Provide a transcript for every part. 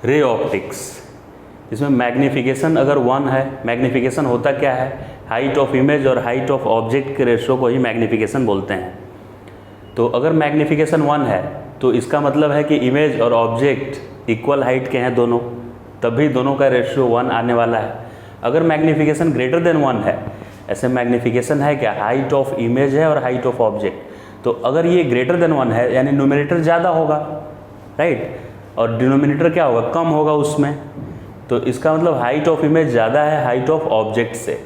Ray optics. इसमें magnification अगर 1 है, मैग्नीफिकेशन होता क्या है, हाइट ऑफ इमेज और हाइट ऑफ ऑब्जेक्ट के रेशो को ही मैग्नीफिकेशन बोलते हैं। तो अगर मैग्नीफिकेशन 1 है तो इसका मतलब है कि इमेज और ऑब्जेक्ट इक्वल हाइट के हैं दोनों, तभी दोनों का रेशियो 1 आने वाला है। अगर मैग्नीफिकेशन ग्रेटर देन 1 है, ऐसे मैग्नीफिकेशन है क्या, हाइट ऑफ इमेज है और हाइट ऑफ ऑब्जेक्ट, तो अगर ये ग्रेटर देन 1 है यानी न्यूमरेटर ज़्यादा होगा, राइट, और डिनोमिनेटर क्या होगा, कम होगा उसमें, तो इसका मतलब हाइट ऑफ इमेज ज़्यादा है हाइट ऑफ ऑब्जेक्ट से।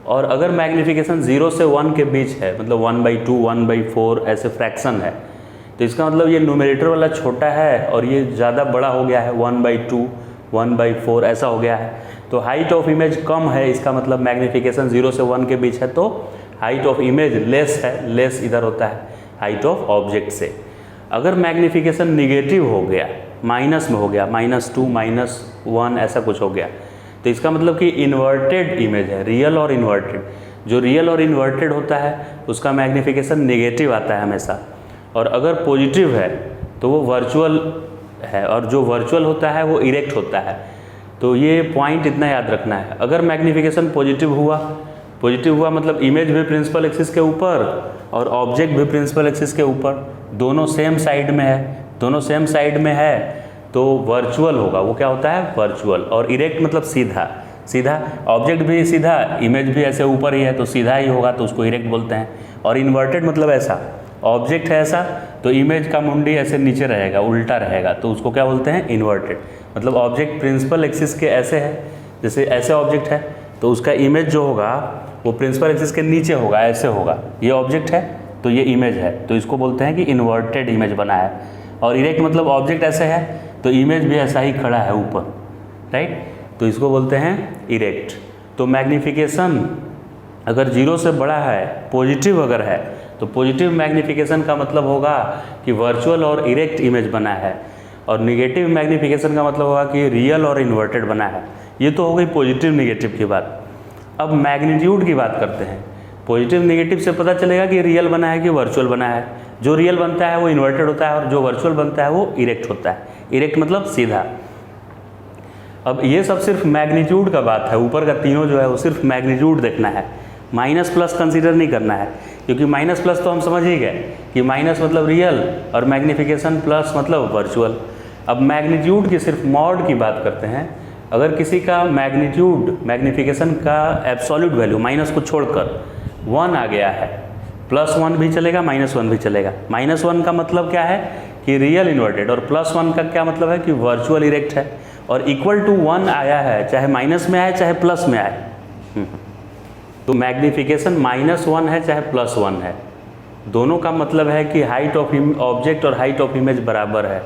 और अगर मैग्नीफिकेशन 0 से 1 के बीच है, मतलब 1/2 1/4 ऐसे फ्रैक्शन है, तो इसका मतलब ये न्यूमरेटर वाला छोटा है और ये ज़्यादा बड़ा हो गया है, 1/2 1/4 ऐसा हो गया है, तो हाइट ऑफ इमेज कम है, इसका मतलब मैग्नीफिकेशन 0 से 1 के बीच है, तो हाइट ऑफ इमेज लेस है, लेस इधर होता है हाइट ऑफ ऑब्जेक्ट से। अगर मैग्नीफिकेशन निगेटिव हो गया, माइनस में हो गया, -2 -1 ऐसा कुछ हो गया, तो इसका मतलब कि इन्वर्टेड इमेज है, रियल और इन्वर्टेड। जो रियल और इन्वर्टेड होता है उसका मैग्नीफिकेशन नेगेटिव आता है हमेशा, और अगर पॉजिटिव है तो वो वर्चुअल है, और जो वर्चुअल होता है वो इरेक्ट होता है। तो ये पॉइंट इतना याद रखना है। अगर मैग्नीफिकेशन पॉजिटिव हुआ मतलब इमेज भी प्रिंसिपल एक्सिस के ऊपर और ऑब्जेक्ट भी प्रिंसिपल एक्सिस के ऊपर, दोनों सेम साइड में है, दोनों सेम साइड में है, तो वर्चुअल होगा, वो क्या होता है, वर्चुअल। और इरेक्ट मतलब सीधा, सीधा ऑब्जेक्ट भी सीधा, इमेज भी ऐसे ऊपर ही है तो सीधा ही होगा, तो उसको इरेक्ट बोलते हैं। और इन्वर्टेड मतलब ऐसा, ऑब्जेक्ट है ऐसा तो इमेज का मुंडी ऐसे नीचे रहेगा, उल्टा रहेगा, तो उसको क्या बोलते हैं, इन्वर्टेड। मतलब ऑब्जेक्ट प्रिंसिपल एक्सिस के ऐसे है, जैसे ऐसे ऑब्जेक्ट है तो उसका इमेज जो होगा वो प्रिंसिपल एक्सिस के नीचे होगा, ऐसे होगा। ये ऑब्जेक्ट है तो ये इमेज है, तो इसको बोलते हैं कि इन्वर्टेड इमेज बना है। और इरेक्ट मतलब ऑब्जेक्ट ऐसे है तो इमेज भी ऐसा ही खड़ा है ऊपर, राइट, तो इसको बोलते हैं इरेक्ट। तो मैग्नीफिकेशन अगर 0 से बड़ा है, पॉजिटिव अगर है, तो पॉजिटिव मैग्नीफिकेशन का मतलब होगा कि वर्चुअल और इरेक्ट इमेज बना है, और निगेटिव मैग्नीफिकेशन का मतलब होगा कि रियल और इन्वर्टेड बना है। ये तो हो गई पॉजिटिव निगेटिव की बात। अब मैग्नीट्यूड की बात करते हैं। पॉजिटिव निगेटिव से पता चलेगा कि रियल बना है कि वर्चुअल बना है। जो रियल बनता है वो इन्वर्टेड होता है और जो वर्चुअल बनता है वो इरेक्ट होता है। इरेक्ट मतलब सीधा। अब ये सब सिर्फ मैग्नीट्यूड का बात है, ऊपर का तीनों जो है वो सिर्फ मैग्नीट्यूड देखना है, माइनस प्लस कंसीडर नहीं करना है, क्योंकि माइनस प्लस तो हम समझ ही गए कि माइनस मतलब रियल और मैग्नीफिकेशन प्लस मतलब वर्चुअल। अब मैग्नीट्यूड की सिर्फ मॉड की बात करते हैं। अगर किसी का मैग्नीट्यूड, मैग्नीफिकेशन का एब्सोल्यूट वैल्यू माइनस को छोड़कर 1 आ गया है, +1 भी चलेगा -1 भी चलेगा। -1 का मतलब क्या है कि रियल इन्वर्टेड, और +1 का क्या मतलब है कि वर्चुअल इरेक्ट है। और इक्वल टू 1 आया है, चाहे माइनस में आए चाहे प्लस में आए, तो मैग्नीफिकेशन -1 है चाहे +1 है, दोनों का मतलब है कि हाइट ऑफ ऑब्जेक्ट और हाइट ऑफ इमेज बराबर है।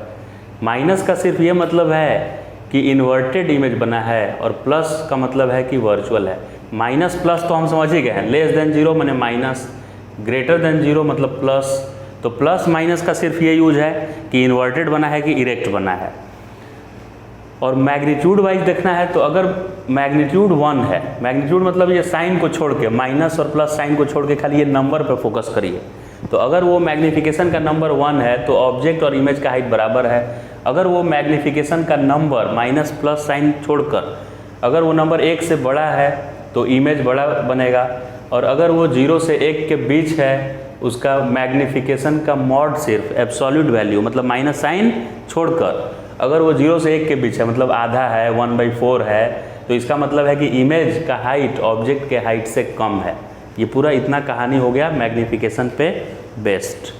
माइनस का सिर्फ ये मतलब है कि इन्वर्टेड इमेज बना है, और प्लस का मतलब है कि वर्चुअल है। माइनस प्लस तो हम समझ ही गए हैं, लेस देन 0 माने माइनस, ग्रेटर देन 0 मतलब प्लस। तो प्लस माइनस का सिर्फ ये यूज है कि इन्वर्टेड बना है कि इरेक्ट बना है। और मैग्नीट्यूड वाइज देखना है तो अगर मैग्नीट्यूड 1 है, मैग्नीट्यूड मतलब ये साइन को छोड़ के, माइनस और प्लस साइन को छोड़ के खाली ये नंबर पर फोकस करिए, तो अगर वो मैग्नीफिकेशन का नंबर 1 है तो ऑब्जेक्ट और इमेज का हाइट बराबर है। अगर वो मैग्नीफिकेशन का नंबर माइनस प्लस साइन छोड़कर अगर वो नंबर 1 से बड़ा है तो इमेज बड़ा बनेगा, और अगर वो 0 से 1 के बीच है उसका मैग्नीफिकेशन का मॉड सिर्फ एब्सोल्यूट वैल्यू मतलब माइनस साइन छोड़कर, अगर वो 0 से 1 के बीच है मतलब आधा है, 1/4 है, तो इसका मतलब है कि इमेज का हाइट ऑब्जेक्ट के हाइट से कम है। ये पूरा इतना कहानी हो गया मैग्नीफिकेशन पे बेस्ड।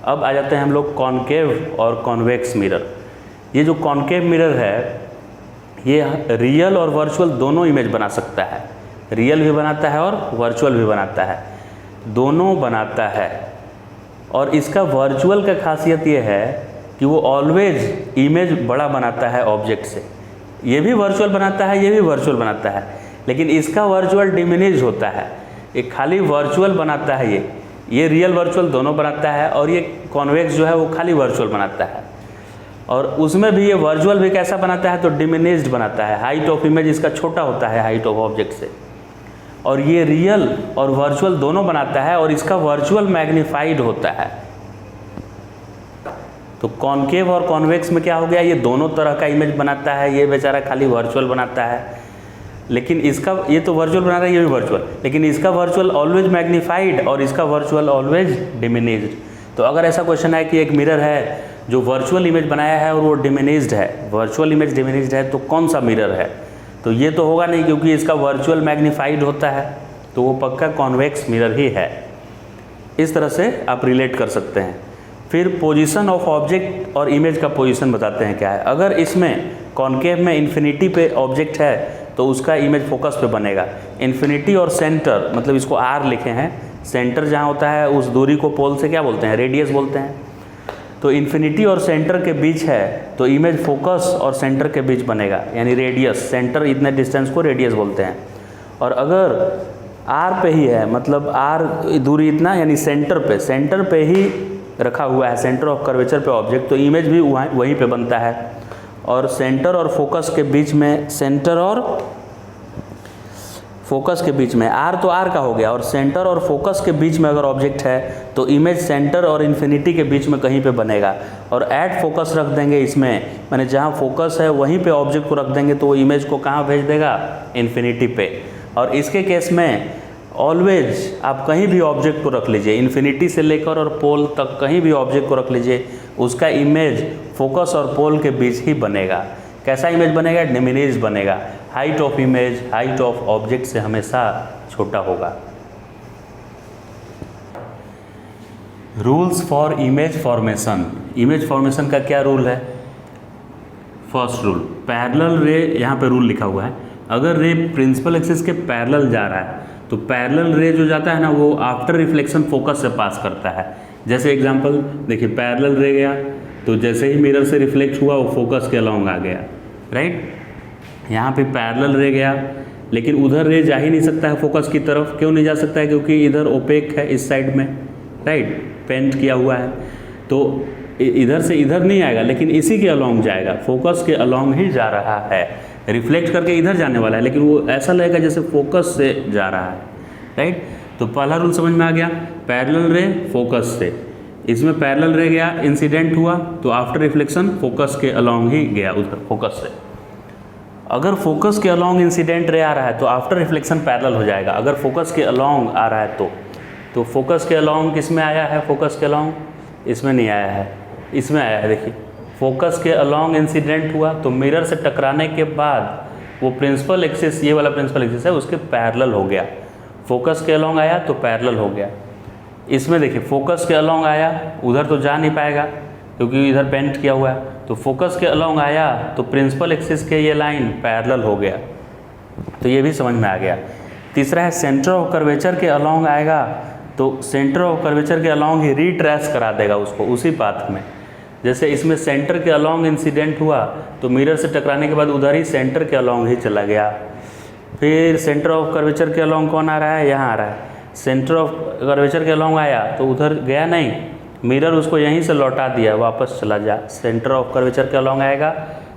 अब आ जाते हैं हम लोग कॉनकेव और कॉन्वेक्स मिरर। ये जो कॉनकेव मिरर है ये रियल और वर्चुअल दोनों इमेज बना सकता है, रियल भी बनाता है और वर्चुअल भी बनाता है, दोनों बनाता है। और इसका वर्चुअल का खासियत ये है कि वो ऑलवेज इमेज बड़ा बनाता है ऑब्जेक्ट से। ये भी वर्चुअल बनाता है, ये भी वर्चुअल बनाता है, लेकिन इसका वर्चुअल डिमिनिश होता है, ये खाली वर्चुअल बनाता है, ये रियल वर्चुअल दोनों बनाता है, और ये कॉन्वेक्स जो है वो खाली वर्चुअल बनाता है। और उसमें भी ये वर्चुअल भी कैसा बनाता है तो डिमिनिश्ड बनाता है, हाइट ऑफ इमेज इसका छोटा होता है हाइट ऑफ ऑब्जेक्ट से। और ये रियल और वर्चुअल दोनों बनाता है, और इसका वर्चुअल मैग्नीफाइड होता है। तो कॉनकेव और कॉन्वेक्स में क्या हो गया, ये दोनों तरह का इमेज बनाता है, ये बेचारा खाली वर्चुअल बनाता है, लेकिन इसका ये तो वर्चुअल बना रहा है, ये भी वर्चुअल, लेकिन इसका वर्चुअल ऑलवेज मैग्नीफाइड और इसका वर्चुअल ऑलवेज डिमिनिश्ड। तो अगर ऐसा क्वेश्चन है कि एक मिरर है जो वर्चुअल इमेज बनाया है और वो डिमिनिश्ड है, वर्चुअल इमेज डिमिनिश्ड है, तो कौन सा मिरर है, तो ये तो होगा नहीं क्योंकि इसका वर्चुअल मैग्नीफाइड होता है, तो वो पक्का कॉन्वेक्स मिरर ही है। इस तरह से आप रिलेट कर सकते हैं। फिर पोजीशन ऑफ ऑब्जेक्ट और इमेज का पोजीशन बताते हैं क्या है। अगर इसमें कॉनकेव में इन्फिनिटी पे ऑब्जेक्ट है तो उसका इमेज फोकस पे बनेगा। इन्फिनिटी और सेंटर, मतलब इसको आर लिखे हैं, सेंटर जहाँ होता है उस दूरी को पोल से क्या बोलते हैं, रेडियस बोलते हैं। तो इन्फिनिटी और सेंटर के बीच है तो इमेज फोकस और सेंटर के बीच बनेगा, यानी रेडियस, सेंटर इतने डिस्टेंस को रेडियस बोलते हैं। और अगर आर पे ही है, मतलब आर दूरी इतना, यानी सेंटर पे ही रखा हुआ है, सेंटर ऑफ कर्वेचर पे ऑब्जेक्ट, तो इमेज भी वहीं पे बनता है। और सेंटर और फोकस के बीच में, सेंटर और फोकस के बीच में, आर तो आर का हो गया, और सेंटर और फोकस के बीच में अगर ऑब्जेक्ट है तो इमेज सेंटर और इन्फिनिटी के बीच में कहीं पे बनेगा। और ऐट फोकस रख देंगे इसमें, माने जहाँ फोकस है वहीं पे ऑब्जेक्ट को रख देंगे तो वो इमेज को कहाँ भेज देगा, इन्फिनिटी पे। और इसके केस में ऑलवेज आप कहीं भी ऑब्जेक्ट को रख लीजिए, इन्फिनिटी से लेकर और पोल तक कहीं भी ऑब्जेक्ट को रख लीजिए, उसका इमेज फोकस और पोल के बीच ही बनेगा। कैसा इमेज बनेगा, डिमिनिश्ड बनेगा। Height of image height of object से हमेशा छोटा होगा। Rules for image formation. Image formation का क्या रूल है? फर्स्ट रूल, पैरेलल रे, यहाँ पे रूल लिखा हुआ है, अगर रे प्रिंसिपल एक्सिस के पैरेलल जा रहा है तो पैरेलल रे जो जाता है ना वो आफ्टर रिफ्लेक्शन फोकस से पास करता है। जैसे एग्जांपल देखिए, पैरेलल रे गया तो जैसे ही मिरर से रिफ्लेक्ट हुआ वो फोकस के अलॉन्ग आ गया, राइट। यहाँ पे पैरेलल रे गया लेकिन उधर रे जा ही नहीं सकता है फोकस की तरफ। क्यों नहीं जा सकता है? क्योंकि इधर ओपेक है इस साइड में, राइट, पेंट किया हुआ है, तो इधर से इधर नहीं आएगा लेकिन इसी के अलॉन्ग जाएगा, फोकस के अलॉन्ग ही जा रहा है। रिफ्लेक्ट करके इधर जाने वाला है लेकिन वो ऐसा लगेगा जैसे फोकस से जा रहा है, राइट। तो पहला रूल समझ में आ गया, पैरेलल रे फोकस से। इसमें पैरेलल रे गया, इंसिडेंट हुआ तो आफ्टर रिफ्लेक्शन फोकस के अलॉन्ग ही गया उधर फोकस से। अगर फोकस के अलॉन्ग इंसिडेंट रे आ रहा है तो आफ्टर रिफ्लेक्शन पैरेलल हो जाएगा। अगर फोकस के अलॉन्ग आ रहा है तो फोकस के अलॉन्ग किस में आया है? फोकस के अलॉन्ग इसमें नहीं आया है, इसमें आया है। देखिए, फोकस के अलॉन्ग इंसिडेंट हुआ तो मिरर से टकराने के बाद वो प्रिंसिपल एक्सिस, ये वाला प्रिंसिपल एक्सिस है, उसके पैरेलल हो गया। फोकस के अलॉन्ग आया तो पैरेलल हो गया। इसमें देखिए, फोकस के अलॉन्ग आया, उधर तो जा नहीं पाएगा क्योंकि इधर पेंट किया हुआ है, तो फोकस के अलॉन्ग आया तो प्रिंसिपल एक्सिस के ये लाइन पैरेलल हो गया, तो ये भी समझ में आ गया। तीसरा है सेंटर ऑफ कर्वेचर के अलॉन्ग आएगा तो सेंटर ऑफ कर्वेचर के अलॉन्ग ही रिट्रेस करा देगा उसको उसी पाथ में। जैसे इसमें सेंटर के अलॉन्ग इंसिडेंट हुआ तो मिरर से टकराने के बाद उधर ही सेंटर के अलॉन्ग ही चला गया। फिर सेंटर ऑफ कर्वेचर के अलॉन्ग कौन आ रहा है? यहाँ आ रहा है। सेंटर ऑफ कर्वेचर के अलॉन्ग आया तो उधर गया नहीं, मिरर उसको यहीं से लौटा दिया, वापस चला जा। सेंटर ऑफ कर्वेचर के अलॉन्ग आएगा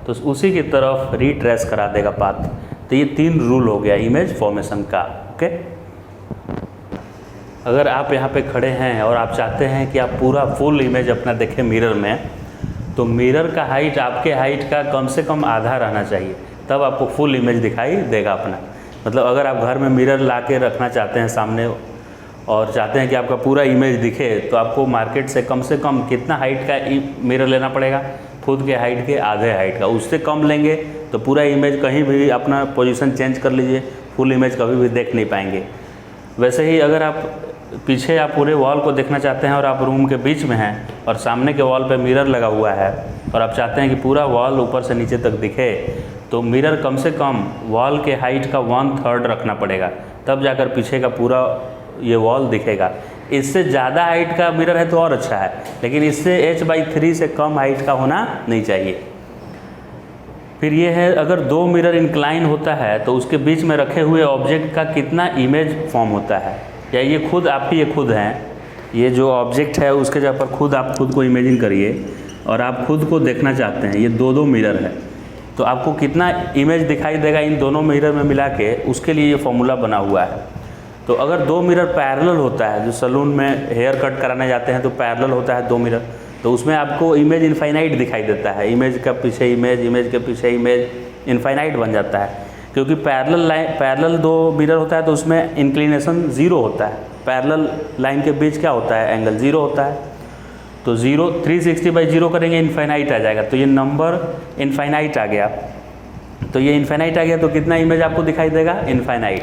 तो उसी की तरफ रिट्रेस करा देगा पाथ। तो ये 3 रूल हो गया इमेज फॉर्मेशन का, ओके। अगर आप यहाँ पे खड़े हैं और आप चाहते हैं कि आप पूरा फुल इमेज अपना देखें मिरर में, तो मिरर का हाइट आपके हाइट का कम से कम आधा रहना चाहिए, तब आपको फुल इमेज दिखाई देगा अपना। मतलब अगर आप घर में मिरर ला के रखना चाहते हैं सामने और चाहते हैं कि आपका पूरा इमेज दिखे, तो आपको मार्केट से कम कितना हाइट का मिरर लेना पड़ेगा? खुद के हाइट के आधे हाइट का। उससे कम लेंगे तो पूरा इमेज कहीं भी अपना पोजीशन चेंज कर लीजिए, फुल इमेज कभी भी देख नहीं पाएंगे। वैसे ही अगर आप पीछे आप पूरे वॉल को देखना चाहते हैं और आप रूम के बीच में हैं और सामने के वॉल पे मिरर लगा हुआ है और आप चाहते हैं कि पूरा वॉल ऊपर से नीचे तक दिखे, तो मिरर कम से कम वॉल के हाइट का 1/3 रखना पड़ेगा, तब जाकर पीछे का पूरा ये वॉल दिखेगा। इससे ज़्यादा हाइट का मिरर है तो और अच्छा है, लेकिन इससे h/3 से कम हाइट का होना नहीं चाहिए। फिर ये है, अगर 2 मिरर इंक्लाइन होता है तो उसके बीच में रखे हुए ऑब्जेक्ट का कितना इमेज फॉर्म होता है, या ये खुद आपकी, ये खुद हैं, ये जो ऑब्जेक्ट है उसके जगह पर आप खुद को इमेजिन करिए और आप खुद को देखना चाहते हैं, ये 2 मिरर है, तो आपको कितना इमेज दिखाई देगा इन दोनों मिरर में मिला के, उसके लिए ये फॉर्मूला बना हुआ है। तो अगर 2 मिरर पैरेलल होता है, जो सैलून में हेयर कट कराने जाते हैं तो पैरेलल होता है 2 मिरर, तो उसमें आपको इमेज इनफाइनाइट दिखाई देता है, इमेज का पीछे इमेज, इमेज के पीछे इमेज, इनफाइनाइट बन जाता है। क्योंकि पैरेलल दो मिरर होता है तो उसमें इंक्लिनेशन 0 होता है, पैरेलल लाइन के बीच क्या होता है, एंगल 0 होता है। तो 0 360/0 करेंगे, इनफाइनाइट आ जाएगा। तो ये नंबर इनफाइनाइट आ गया, तो ये इनफाइनाइट आ गया तो कितना इमेज आपको दिखाई देगा, इनफाइनाइट।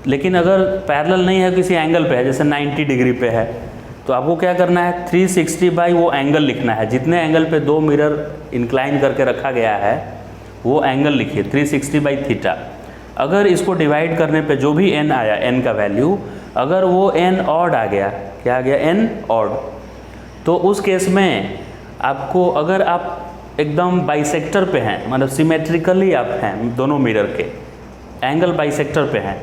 लेकिन अगर पैरेलल नहीं है, किसी एंगल पे है, जैसे 90 डिग्री पे है, तो आपको क्या करना है, 360 बाई वो एंगल लिखना है। जितने एंगल पे दो मिरर इंक्लाइन करके रखा गया है वो एंगल लिखिए 360/थीटा। अगर इसको डिवाइड करने पे जो भी n आया, n का वैल्यू, अगर वो n ऑड आ गया, क्या आ गया, n ऑड, तो उस केस में आपको, अगर आप एकदम बाइसेक्टर पे हैं, मतलब सिमेट्रिकली आप हैं, दोनों मिरर के एंगल बाइसेक्टर पे हैं,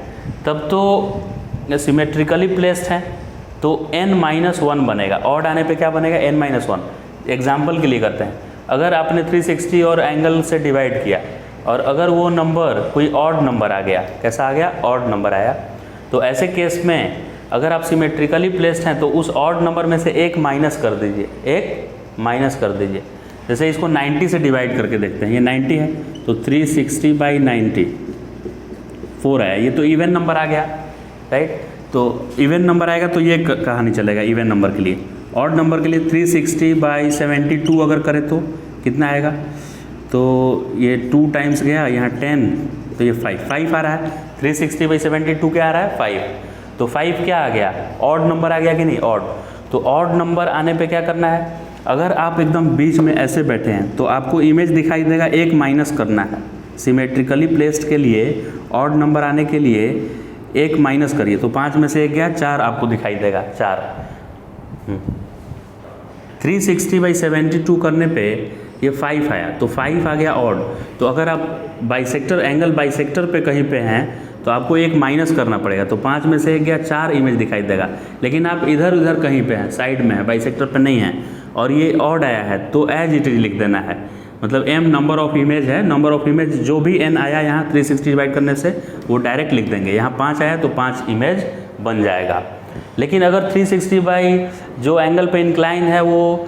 तब तो सिमेट्रिकली प्लेस्ड हैं, तो n-1 बनेगा। ऑड आने पे क्या बनेगा, n-1। एग्जाम्पल के लिए करते हैं, अगर आपने 360 और एंगल से डिवाइड किया और अगर वो नंबर कोई ऑड नंबर आ गया, कैसा आ गया, ऑड नंबर आया, तो ऐसे केस में अगर आप सिमेट्रिकली प्लेस्ड हैं तो उस ऑड नंबर में से एक माइनस कर दीजिए, एक माइनस कर दीजिए। जैसे इसको 90 से डिवाइड करके देखते हैं, ये 90 है तो 360/90 4 आया, ये तो इवन नंबर आ गया, राइट। तो इवन नंबर आएगा तो ये कहानी चलेगा इवन नंबर के लिए। ऑड नंबर के लिए 360/72 अगर करें तो कितना आएगा, तो ये 2 टाइम्स गया, यहाँ 10, तो ये 5 आ रहा है। 360/72 क्या आ रहा है, 5। तो 5 क्या आ गया, ऑड नंबर आ गया कि नहीं, ऑड। तो ऑड नंबर आने पे क्या करना है, अगर आप एकदम बीच में ऐसे बैठे हैं तो आपको इमेज दिखाई देगा, एक माइनस करना है। सिमेट्रिकली प्लेस्ड के लिए ऑड नंबर आने के लिए एक माइनस करिए, तो 5 में से एक गया, 4 आपको दिखाई देगा, 4। 360/72 करने पे ये 5 आया, तो 5 आ गया ऑड। तो अगर आप बाइसेक्टर, एंगल बाइसेक्टर पे कहीं पे हैं तो आपको एक माइनस करना पड़ेगा, तो 5 में से एक गया, 4 इमेज दिखाई देगा। लेकिन आप इधर उधर कहीं पे हैं, साइड में है, बाइसेक्टर पे नहीं है, और ये ऑड आया है, तो एज इट इज लिख देना है। मतलब m नंबर ऑफ इमेज है, नंबर ऑफ इमेज जो भी n आया यहाँ 360 डिवाइड करने से वो डायरेक्ट लिख देंगे। यहाँ 5 आया तो 5 इमेज बन जाएगा। लेकिन अगर 360 बाई जो एंगल पे इंक्लाइन है वो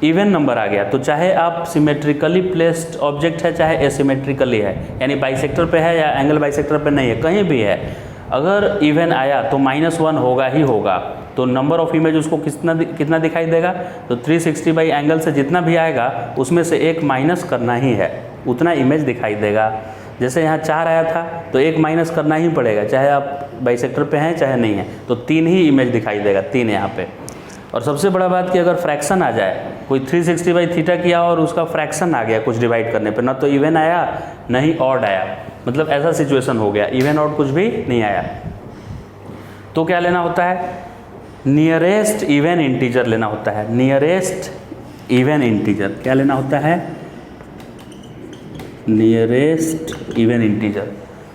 इवन नंबर आ गया, तो चाहे आप सिमेट्रिकली प्लेस्ड ऑब्जेक्ट है चाहे एसिमेट्रिकली है, यानी बाइसेक्टर पे है या एंगल बाइसेक्टर पे नहीं है, कहीं भी है, अगर इवन आया तो -1 होगा ही होगा। तो नंबर ऑफ इमेज उसको कितना दिखाई देगा, तो 360 बाई एंगल से जितना भी आएगा उसमें से एक माइनस करना ही है, उतना इमेज दिखाई देगा। जैसे यहाँ 4 आया था तो एक माइनस करना ही पड़ेगा, चाहे आप बाइसेक्टर पे हैं चाहे नहीं है, तो 3 ही इमेज दिखाई देगा, 3 यहाँ पे। और सबसे बड़ा बात कि अगर फ्रैक्शन आ जाए, कोई 360/थीटा किया और उसका फ्रैक्शन आ गया कुछ डिवाइड करने पे, ना तो इवन आया ना ही ऑड आया, मतलब ऐसा सिचुएशन हो गया, इवन ऑड कुछ भी नहीं आया, तो क्या लेना होता है, नियरेस्ट इवन इंटीजर लेना होता है। नियरेस्ट इवन इंटीजर क्या लेना होता है, nearest even integer.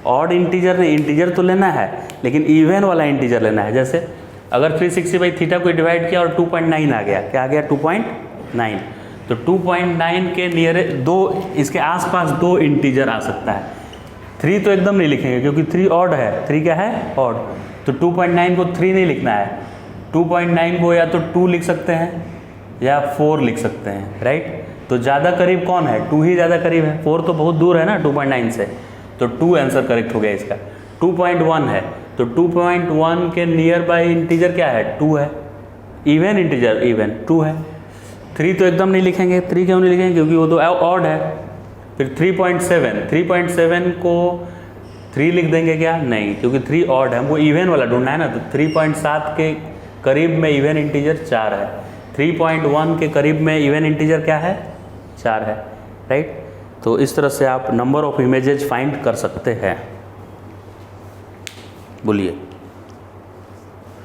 Odd integer नहीं, इंटीजर तो लेना है लेकिन इवन वाला इंटीजर लेना है। जैसे अगर 360/थीटा को डिवाइड किया और 2.9 आ गया, क्या आ गया, 2.9, तो 2.9 के नियरेस्ट दो, इसके आसपास 2 इंटीजर आ सकता है। 3 तो एकदम नहीं लिखेंगे क्योंकि 3 ऑड है, 3 क्या है, ऑड। तो 2.9 को 3 नहीं लिखना है, 2.9 को या तो 2 लिख सकते हैं या 4 लिख सकते हैं, राइट। तो ज़्यादा करीब कौन है, 2 ही ज़्यादा करीब है, 4 तो बहुत दूर है ना 2.9 से, तो 2 आंसर करेक्ट हो गया इसका। 2.1 है तो 2.1 के नियर बाई इंटीजर क्या है, 2 है, इवन इंटीजर इवन 2 है। 3 तो एकदम नहीं लिखेंगे, 3 क्यों नहीं लिखेंगे, क्योंकि वो तो ऑड है। फिर 3.7 को 3 लिख देंगे क्या, नहीं, क्योंकि 3 ऑड है, हमको इवन वाला ढूंढना है ना। तो 3.7 के करीब में इवन इंटीजर 4 है, 3.1 के करीब में इवन इंटीजर क्या है, 4 है, राइट। तो इस तरह से आप नंबर ऑफ इमेजेज फाइंड कर सकते हैं। बोलिए।